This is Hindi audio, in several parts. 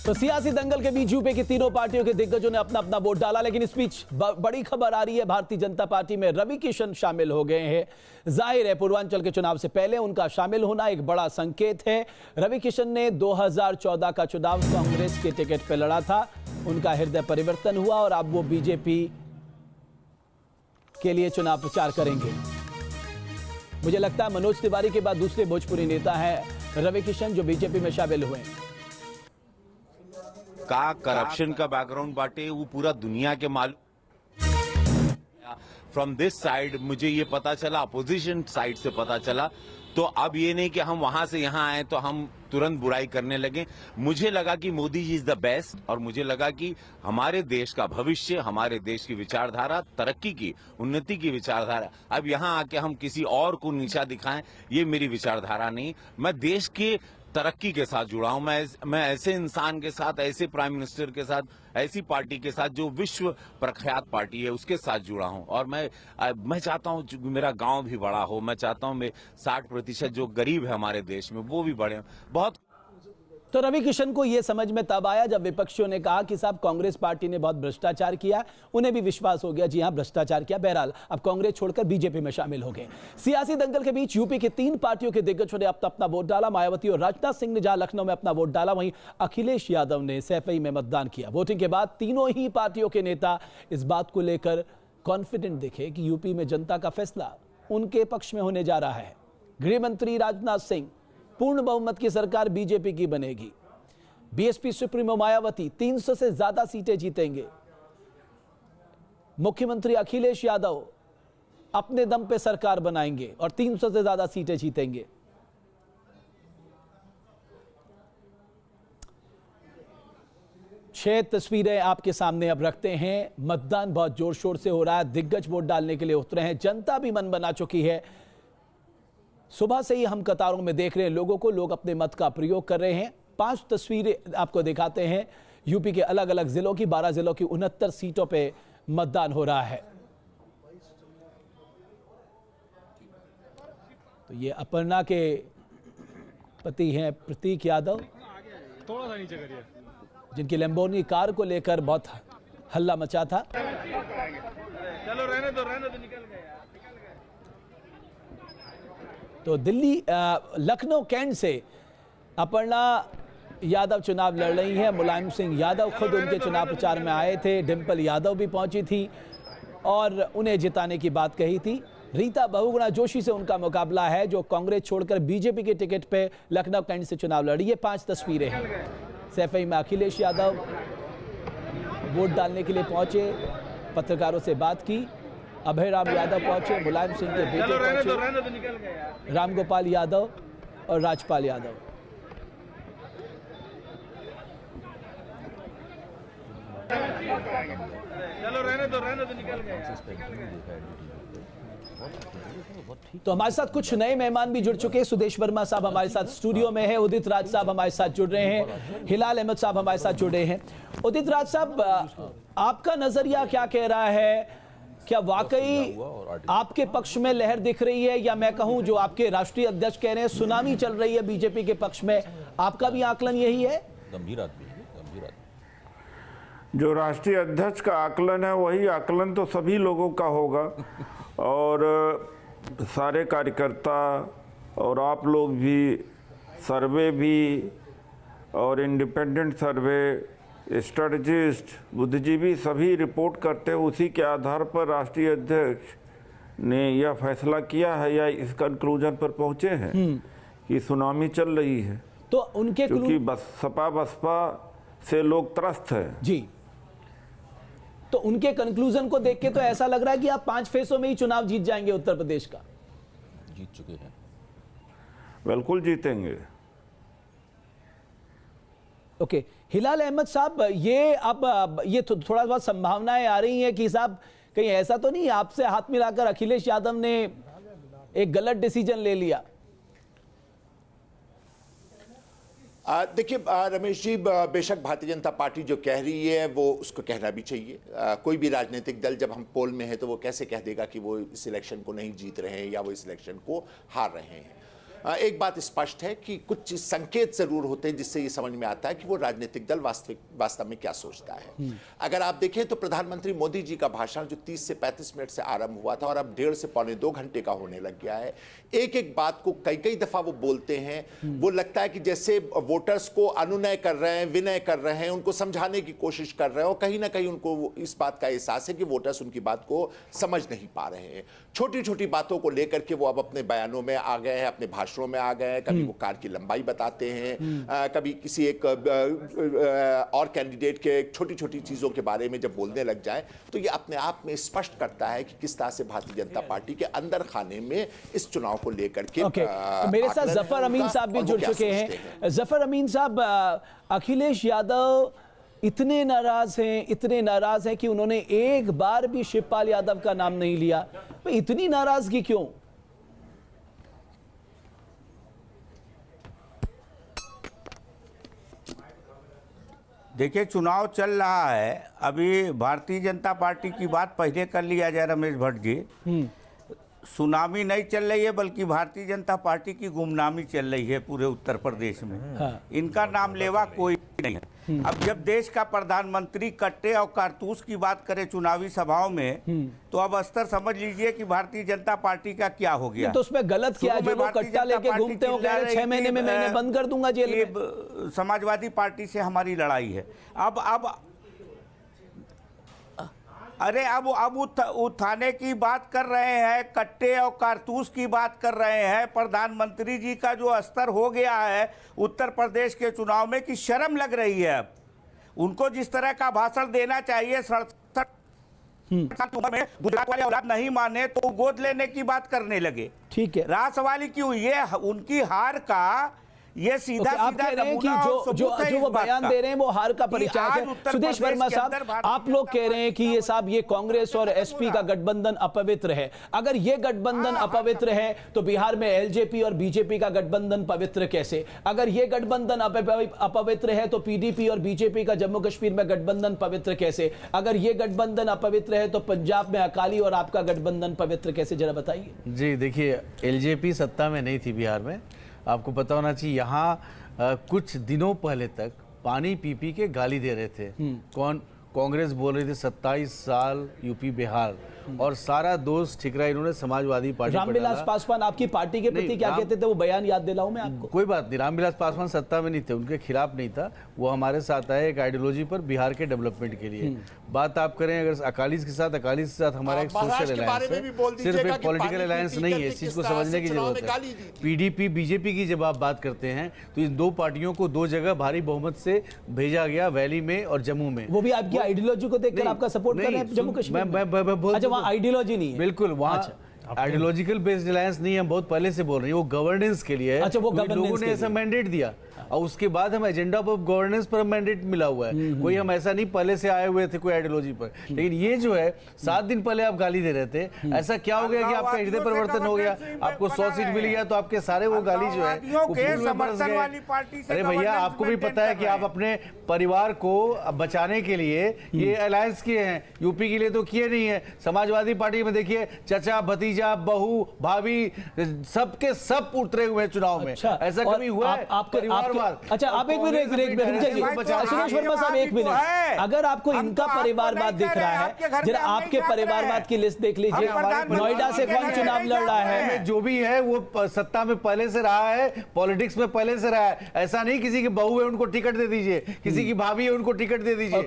तो सियासी दंगल के बीच यूपी की तीनों पार्टियों के दिग्गजों ने अपना अपना वोट डाला, लेकिन इस बीच बड़ी खबर आ रही है, भारतीय जनता पार्टी में रवि किशन शामिल हो गए हैं। जाहिर है पूर्वांचल के चुनाव से पहले उनका शामिल होना एक बड़ा संकेत है। रवि किशन ने 2014 का चुनाव कांग्रेस के टिकट पर लड़ा था, उनका हृदय परिवर्तन हुआ और अब वो बीजेपी के लिए चुनाव प्रचार करेंगे। मुझे लगता है मनोज तिवारी के बाद दूसरे भोजपुरी नेता हैं रवि किशन जो बीजेपी में शामिल हुए हैं। का करप्शन का बैकग्राउंड बाटे वो पूरा दुनिया के मालूम। फ्रॉम दिस साइड मुझे ये पता चला, अपोजिशन साइड से पता चला, तो अब ये नहीं कि हम वहां से यहां आए तो हम तुरंत बुराई करने लगे। मुझे लगा कि Modi ji is the best और मुझे लगा कि हमारे देश का भविष्य, हमारे देश की विचारधारा, तरक्की की, उन्नति की विचारधारा, अब यहां आके हम किसी और को नीचा दिखाएं, ये मेरी विचारधारा नहीं। मैं देश के तरक्की के साथ जुड़ा हूं। मैं ऐसे इंसान के साथ, ऐसे प्राइम मिनिस्टर के साथ, ऐसी पार्टी के साथ जो विश्व प्रख्यात पार्टी है उसके साथ जुड़ा हूं। और मैं चाहता हूं मेरा गांव भी बड़ा हो, मैं चाहता हूं 60% जो गरीब है हमारे देश में वो भी बढ़े। बहुत तो रवि किशन को यह समझ में तब आया जब विपक्षियों ने कहा कि साहब कांग्रेस पार्टी ने बहुत भ्रष्टाचार किया। उन्हें भी विश्वास हो गया, जी हां भ्रष्टाचार किया। बहरहाल अब कांग्रेस छोड़कर बीजेपी में शामिल हो गए। सियासी दंगल के बीच यूपी की 3 पार्टियों के दिग्गजों ने अपना वोट डाला। मायावती और राजनाथ सिंह ने जहां लखनऊ में अपना वोट डाला, वहीं अखिलेश यादव ने सैफई में मतदान किया। वोटिंग के बाद तीनों ही पार्टियों के नेता इस बात को लेकर कॉन्फिडेंट दिखे कि यूपी में जनता का फैसला उनके पक्ष में होने जा रहा है। गृह मंत्री राजनाथ सिंह, पूर्ण बहुमत की सरकार बीजेपी की बनेगी। बीएसपी सुप्रीमो मायावती 300 से ज्यादा सीटें जीतेंगे। मुख्यमंत्री अखिलेश यादव अपने दम पे सरकार बनाएंगे और 300 से ज्यादा सीटें जीतेंगे। छह तस्वीरें आपके सामने अब रखते हैं। मतदान बहुत जोर शोर से हो रहा है, दिग्गज वोट डालने के लिए उतरे हैं, जनता भी मन बना चुकी है। सुबह से ही हम कतारों में देख रहे हैं लोगों को, लोग अपने मत का प्रयोग कर रहे हैं। 5 तस्वीरें आपको दिखाते हैं यूपी के अलग अलग जिलों की। 12 जिलों की 69 सीटों पे मतदान हो रहा है। तो ये अपर्णा के पति हैं प्रतीक यादव, थोड़ा सा नीचे करिए, जिनकी लैम्बोर्गिनी कार को लेकर बहुत हल्ला मचा था। चलो रहने दो निकल गए। तो दिल्ली लखनऊ कैंट से अपर्णा यादव चुनाव लड़ रही हैं। मुलायम सिंह यादव खुद उनके चुनाव प्रचार में आए थे। डिंपल यादव भी पहुंची थी और उन्हें जिताने की बात कही थी। रीता बहुगुणा जोशी से उनका मुकाबला है जो कांग्रेस छोड़कर बीजेपी के टिकट पे लखनऊ कैंट से चुनाव लड़ी है। 5 तस्वीरें हैं। सैफई में अखिलेश यादव वोट डालने के लिए पहुंचे, पत्रकारों से बात की। अभय राम यादव पहुंचे, मुलायम सिंह के बेटे पहुंचे, रामगोपाल यादव और राजपाल यादव। चलो रहने दो निकल गए। तो हमारे साथ कुछ नए मेहमान भी जुड़ चुके हैं। सुदेश वर्मा साहब हमारे साथ स्टूडियो में है, उदित राज साहब हमारे साथ जुड़ रहे हैं, हिलाल अहमद साहब हमारे साथ जुड़ रहे हैं। उदित राज साहब, आपका नजरिया क्या कह रहा है? क्या वाकई आपके पक्ष में लहर दिख रही है, या मैं कहूं जो आपके राष्ट्रीय अध्यक्ष कह रहे हैं सुनामी चल रही है बीजेपी के पक्ष में? आपका भी आकलन यही है? गंभीर आदमी है, गंभीर आदमी। जो राष्ट्रीय अध्यक्ष का आकलन है वही आकलन तो सभी लोगों का होगा और सारे कार्यकर्ता और आप लोग भी, सर्वे भी और इंडिपेंडेंट सर्वे, स्ट्रेटजिस्ट, बुद्धिजीवी सभी रिपोर्ट करते हैं। उसी के आधार पर राष्ट्रीय अध्यक्ष ने यह फैसला किया है या इस कंक्लूजन पर पहुंचे हैं कि सुनामी चल रही है। तो उनके क्योंकि सपा बसपा से लोग त्रस्त है जी, तो उनके कंक्लूजन को देख के तो ऐसा लग रहा है कि आप 5 फेसों में ही चुनाव जीत जाएंगे उत्तर प्रदेश का। जीत चुके हैं, बिल्कुल जीतेंगे। ओके, हिलाल अहमद साहब, ये अब ये थोड़ा बहुत संभावनाएं आ रही हैं कि साहब कहीं ऐसा तो नहीं आपसे हाथ मिलाकर अखिलेश यादव ने एक गलत डिसीजन ले लिया? देखिए रमेश जी, बेशक भारतीय जनता पार्टी जो कह रही है वो उसको कहना भी चाहिए। कोई भी राजनीतिक दल जब हम पोल में है तो वो कैसे कह देगा कि वो इस इलेक्शन को नहीं जीत रहे हैं या वो इस इलेक्शन को हार रहे हैं। एक बात स्पष्ट है कि कुछ संकेत जरूर होते हैं जिससे ये समझ में आता है कि वो राजनीतिक दल वास्तव में क्या सोचता है। अगर आप देखें तो प्रधानमंत्री मोदी जी का भाषण जो 30 से 35 मिनट से आरंभ हुआ था और अब 1.5 से पौने 2 घंटे का होने लग गया है, एक एक बात को कई कई दफा वो बोलते हैं। वो लगता है कि जैसे वोटर्स को अनुनय कर रहे हैं, विनय कर रहे हैं, उनको समझाने की कोशिश कर रहे हैं और कहीं ना कहीं उनको इस बात का एहसास है कि वोटर्स उनकी बात को समझ नहीं पा रहे हैं। छोटी छोटी बातों को लेकर के वो अब अपने बयानों में आ गए हैं, अपने भाषणों में आ गए हैं। कभी वो कार की लंबाई बताते हैं, कभी किसी एक और कैंडिडेट के छोटी छोटी चीजों के बारे में जब बोलने लग जाए तो ये अपने आप में स्पष्ट करता है कि किस तरह से भारतीय जनता पार्टी के अंदर खाने में इस चुनाव को लेकर के तो मेरे साथ जफर अमीन साहब भी जुड़ चुके हैं। जफर अमीन साहब, अखिलेश यादव इतने नाराज हैं कि उन्होंने एक बार भी शिवपाल यादव का नाम नहीं लिया। तो इतनी नाराजगी क्यों? देखिए, चुनाव चल रहा है, अभी भारतीय जनता पार्टी की बात पहले कर लिया जाए रमेश भट्ट जी। सुनामी नहीं चल रही है बल्कि भारतीय जनता पार्टी की गुमनामी चल रही है पूरे उत्तर प्रदेश में। इनका नाम लेवा कोई नहीं है। अब जब देश का प्रधानमंत्री कट्टे और कारतूस की बात करे चुनावी सभाओं में, तो अब स्तर समझ लीजिए कि भारतीय जनता पार्टी का क्या हो गया। तो उसमें गलत क्या है? जो लोग कट्टा लेके घूमते हो, कह रहे 6 महीने में मैंने बंद कर दूंगा जेल में। समाजवादी पार्टी से हमारी लड़ाई है। अब उठाने की बात कर रहे हैं, कट्टे और कारतूस की बात कर रहे हैं। प्रधानमंत्री जी का जो स्तर हो गया है उत्तर प्रदेश के चुनाव में कि शर्म लग रही है। अब उनको जिस तरह का भाषण देना चाहिए, 67 में गुजरात वाले औलाद नहीं माने तो गोद लेने की बात करने लगे। ठीक है, रासवाली क्यों? ये उनकी हार का ये सीधा आप कह रहे हैं कि जो वो बयान दे रहे हैं वो हार का परिचय है। सुदेश वर्मा साहब, आप लोग कह रहे हैं कि ये साहब ये कांग्रेस और एसपी का गठबंधन अपवित्र है। अगर ये गठबंधन अपवित्र है तो बिहार में एलजेपी और बीजेपी का गठबंधन पवित्र कैसे? अगर ये गठबंधन अपवित्र है तो पीडीपी और बीजेपी का जम्मू कश्मीर में गठबंधन पवित्र कैसे? अगर ये गठबंधन अपवित्र है तो पंजाब में अकाली और आपका गठबंधन पवित्र कैसे? जरा बताइए। जी देखिए, एलजेपी सत्ता में नहीं थी बिहार में। आपको पता होना चाहिए, यहाँ कुछ दिनों पहले तक पानी पी के गाली दे रहे थे। कौन? कांग्रेस बोल रही थी 27 साल यूपी बिहार, और सारा दोष ठिकरा इन्होंने समाजवादी पार्टी। रामविलास पासवान आपकी पार्टी के प्रति क्या कहते थे? वो बयान याद दिलाऊं मैं आपको? कोई बात नहीं, रामविलास पासवान सत्ता में नहीं थे, उनके खिलाफ नहीं था। वो हमारे साथ आए एक आइडियोलॉजी पर, बिहार के डेवलपमेंट के लिए। बात आप करें अगर अकाली के साथ हमारा एक सोशल अलायंस है, सिर्फ एक पॉलिटिकल अलायंस नहीं है। इस चीज को समझने की जरूरत है। पीडीपी बीजेपी की जब आप बात करते हैं तो इन दो पार्टियों को 2 जगह भारी बहुमत से भेजा गया, वैली में और जम्मू में। वो भी आपकी आइडियोलॉजी को देखकर आपका सपोर्ट कर रहे हैं जम्मू कश्मीर? अच्छा, वहाँ आइडियोलॉजी नहीं है। बिल्कुल, वहाँ आइडियोलॉजिकल बेस्ड अलायंस नहीं है, हम बहुत पहले से बोल रहे हैं। वो गवर्नेंस के लिए है। अच्छा, वो लोगों ने ऐसा मैंडेट दिया और उसके बाद हम एजेंडा ऑफ गवर्नेंस पर मैंडेट मिला हुआ है। कोई हम ऐसा नहीं पहले से आए हुए थे कोई आइडियोलॉजी पर। लेकिन ये जो है 7 दिन पहले आप गाली दे रहे थे, ऐसा क्या हो गया कि आपका हृदय परिवर्तन हो गया? आपको 100 सीट मिल गया तो आपके सारे वो गाली जो है वो फूल में बरस गए। अरे भैया, आपको भी पता है कि आप अपने परिवार को बचाने के लिए ये अलायंस किए हैं, यूपी के लिए तो किए नहीं है। समाजवादी पार्टी में देखिए, चचा भतीजा बहू भाभी सबके सब उतरे हुए हैं चुनाव में। ऐसा कभी हुआ है? अच्छा, आप एक मिनट सुरेश वर्मा साहब, एक मिनट। अगर आपको इनका परिवारवाद दिख रहा है, जरा आपके परिवारवाद की लिस्ट देख लीजिए। नोएडा से कौन चुनाव लड़ रहा है? जो भी है वो सत्ता में पहले से रहा है, पॉलिटिक्स में पहले से रहा है। ऐसा नहीं किसी की बहू है उनको टिकट दे दीजिए, किसी की भाभी है उनको टिकट दे दीजिए।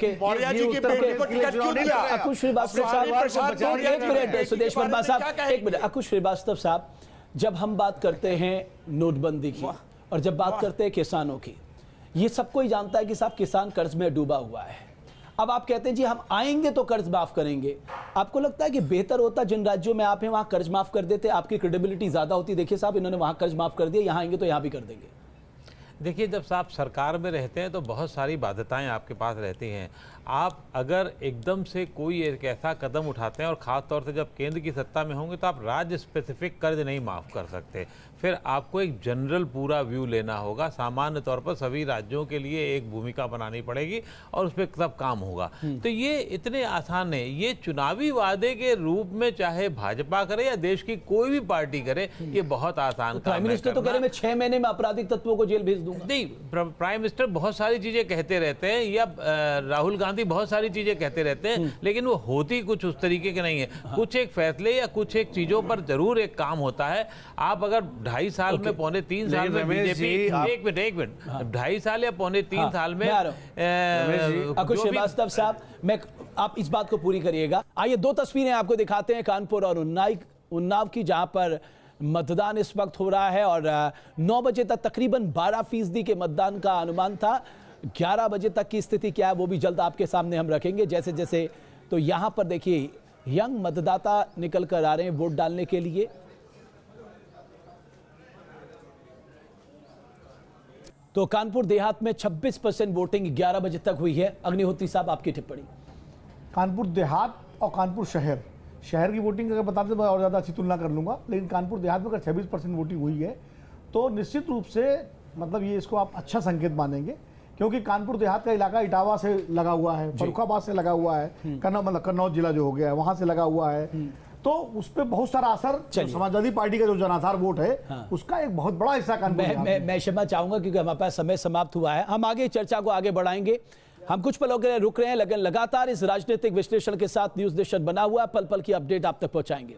अकुश श्रीवास्तव साहब, एक मिनट। सुदेश वर्मा साहब, एक मिनट। अकुश श्रीवास्तव साहब, जब हम बात करते हैं नोटबंदी की और जब बात करते हैं किसानों की, ये सब कोई जानता है कि साहब किसान कर्ज में डूबा हुआ है। अब आप कहते हैं जी हम आएंगे तो कर्ज माफ करेंगे। आपको लगता है कि बेहतर होता जिन राज्यों में आप हैं वहां कर्ज माफ कर देते, आपकी क्रेडिबिलिटी ज्यादा होती? देखिए साहब, इन्होंने वहां कर्ज माफ कर दिया, यहां आएंगे तो यहां भी कर देंगे। देखिए, जब आप सरकार में रहते हैं तो बहुत सारी बाध्यताएं आपके पास रहती हैं। आप अगर एकदम से कोई एक ऐसा कदम उठाते हैं और ख़ास तौर से जब केंद्र की सत्ता में होंगे तो आप राज्य स्पेसिफिक कर्ज नहीं माफ़ कर सकते। फिर आपको एक जनरल पूरा व्यू लेना होगा, सामान्य तौर पर सभी राज्यों के लिए एक भूमिका बनानी पड़ेगी और उस पर सब काम होगा। तो ये इतने आसान है, ये चुनावी वादे के रूप में चाहे भाजपा करे या देश की कोई भी पार्टी करे, ये बहुत आसान काम है। प्राइम मिनिस्टर तो कह रहे मैं 6 महीने में आपराधिक तत्वों को जेल भेज दूंगा। नहीं, प्राइम मिनिस्टर बहुत सारी चीजें कहते रहते हैं या राहुल गांधी बहुत सारी चीजें कहते रहते हैं, लेकिन वो होती कुछ उस तरीके के नहीं है। कुछ एक फैसले या कुछ एक चीजों पर जरूर एक काम होता है। आप अगर 2.5 साल में, पौने 3 साल में बीजेपी, एक मिनट 2.5 साल या पौने 3 साल में अकुश श्रीवास्तव साहब, मैं आप इस बात को पूरी करिएगा। आइए 2 तस्वीरें आपको दिखाते हैं कानपुर और उन्नाव की, जहां पर मतदान इस वक्त हो रहा है और 9 बजे तक तकरीबन 12% के मतदान का अनुमान था। 11 बजे तक की स्थिति क्या है वो भी जल्द आपके सामने हम रखेंगे जैसे जैसे। तो यहां पर देखिए यंग मतदाता निकल कर आ रहे हैं वोट डालने के लिए। तो कानपुर देहात में 26% वोटिंग 11 बजे तक हुई है। अग्निहोत्री साहब, आपकी टिप्पणी। कानपुर देहात और कानपुर शहर की वोटिंग अगर बताते तो मैं और ज़्यादा अच्छी तुलना कर लूँगा, लेकिन कानपुर देहात में अगर 26% वोटिंग हुई है तो निश्चित रूप से मतलब ये इसको आप अच्छा संकेत मानेंगे, क्योंकि कानपुर देहात का इलाका इटावा से लगा हुआ है, फर्रुखाबाद से लगा हुआ है, कन्नौज जिला जो हो गया है वहाँ से लगा हुआ है, तो उस पर बहुत सारा असर समाजवादी पार्टी का जो जनाधार वोट है उसका एक बहुत बड़ा हिस्सा कानपुर। मैं क्षमा चाहूंगा क्योंकि हमारे पास समय समाप्त हुआ है। हम आगे चर्चा को आगे बढ़ाएंगे। हम कुछ पलों के लिए रुक रहे हैं, लेकिन लगातार इस राजनीतिक विश्लेषण के साथ न्यूज़ नेशन बना हुआ है, पल पल की अपडेट आप तक पहुंचाएंगे।